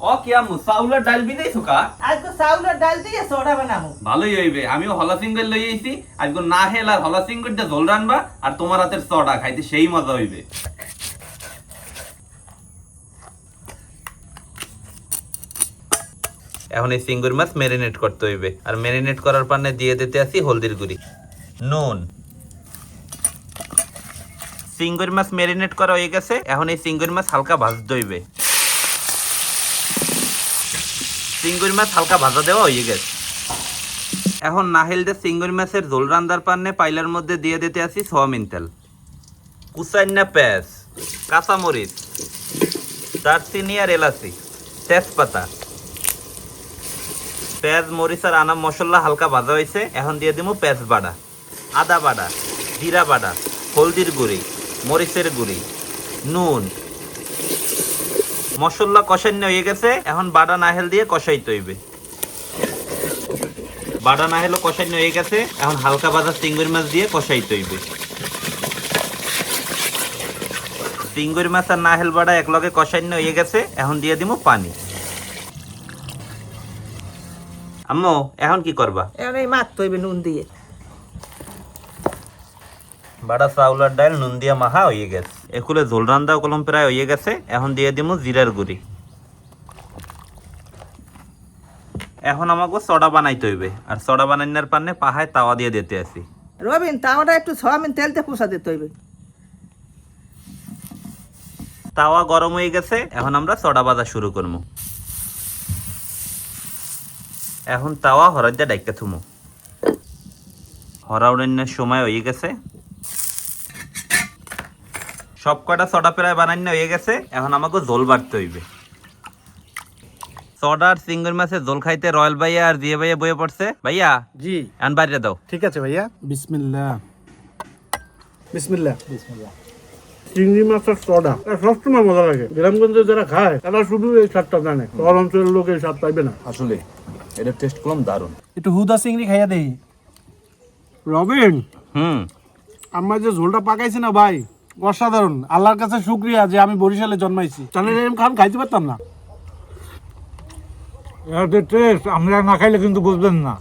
ও কি আম্মু চাউলের ডাল বিনাইছো কা? আজকে চাউলের ডাল দিয়ে সোডা বানাবো। ভালোই হইবে, আমিও হলা সিঙ্গেল লই আইছি। আজকে না হেল আর হলা সিঙ্গেল দিয়ে ঝোল রানবা আর তোমার হাতের চড়া খাইতে সেই মজা হইবে। এখন এই চিংড়ি মাছ ম্যারিনেট করতে হইবে, আর ম্যারিনেট করার পান্নে দিয়ে দিতে আসি হলদির গুঁড়ি, নুন। চিংড়ি মাছ ম্যারিনেট করা হয়ে গেছে, এখন এই চিংড়ি মাছ হালকা ভাজতে হইবে। চিংড়ি মাছ হালকা ভাজা দেওয়া হয়ে গেছে। এখন নাহেল দিয়ে চিংড়ি মাছের ঝোল রান্দার পান্নে পাইলার মধ্যে দিয়ে দিতে আসি সোয়াবিন তেল, কুচাইনা পেঁয়াজ, কাঁচামরিচ, দারচিনি আর এলাচি, তেজপাতা। পেঁয়াজ মরিচ আর আনাম মশলা হালকা ভাজা হয়েছে, এখন দিয়ে দিব পেঁয়াজ বাটা, আদা বাটা, জিরা বাটা, হলদির গুঁড়ি, মরিচের গুঁড়ি, নুন। মশলা কষানো হয়ে গেছে, এখন বাটা নাহেল দিয়ে কষাইতে হইবে। বাটা নাহেলও কষানো হয়ে গেছে, এখন হালকা ভাজা চিংড়ি মাছ দিয়ে কষাইতে হইবে। চিংড়ি মাছ আর নাহেল বাটা একলগে কষানো হয়ে গেছে, এখন দিয়ে দিব পানি। আম্মু এখন কি করবা? এখন এই মাছ তৈবে নুন দিয়ে। বাটা চাউলের ডাল নুন দিয়া মাখা হয়ে গেছে, একুলে ঝোল রান্দা কলম প্রায় হয়ে গেছে, এখন দিয়ে দিব জিরার গুঁড়ি। এখন আমাকে চড়া বানাইতে হইবে, আর চড়া বানাইনার পান্নে পাহায় তাওয়া দিয়ে দিতে আসি। রবিন তাওয়াটা একটু সোয়াবিন তেলতে পুষা দিতে হইবে। তাওয়া গরম হয়ে গেছে, এখন আমরা চড়া বাজা শুরু করবো। এখন তাওয়া হরাই দিয়ে ডাইকা থুমো। হরা উড়ানোর সময় হয়ে গেছে, সব কটা চড়া প্রায় বানানো হয়ে গেছে, এখন আমাকে জল বাড়তে হইবে। চড়া আর চিংড়ি মাছের জল খাইতে রয়্যাল ভাইয়া আর জিয়া ভাইয়া বয়ে পড়ছে। ভাইয়া জি এখন বাইরে দাও। ঠিক আছে ভাইয়া। বিসমিল্লাহ বিসমিল্লাহ বিসমিল্লাহ। চিংড়ি মাছের সডা সবসময় মজা লাগে। গ্রামগঞ্জে যারা খায় তারা শুধু এই স্বাদটা জানে, শহর অঞ্চলের লোক এই স্বাদ পাইবে না। আসলে এটা টেস্ট করলাম দারুণ। একটু হুদা চিংড়ি খাইয়া দেই। রবিন, আমার যে ঝোলটা পাকাইছি না ভাই, অসাধারণ। আল্লাহর কাছে শুক্রিয়া যে আমি বরিশালে জন্মাইছি, তাহলে এরকম খান খাইতে পারতাম না। টেস্ট আমরা না খাইলে কিন্তু বুঝবেন না।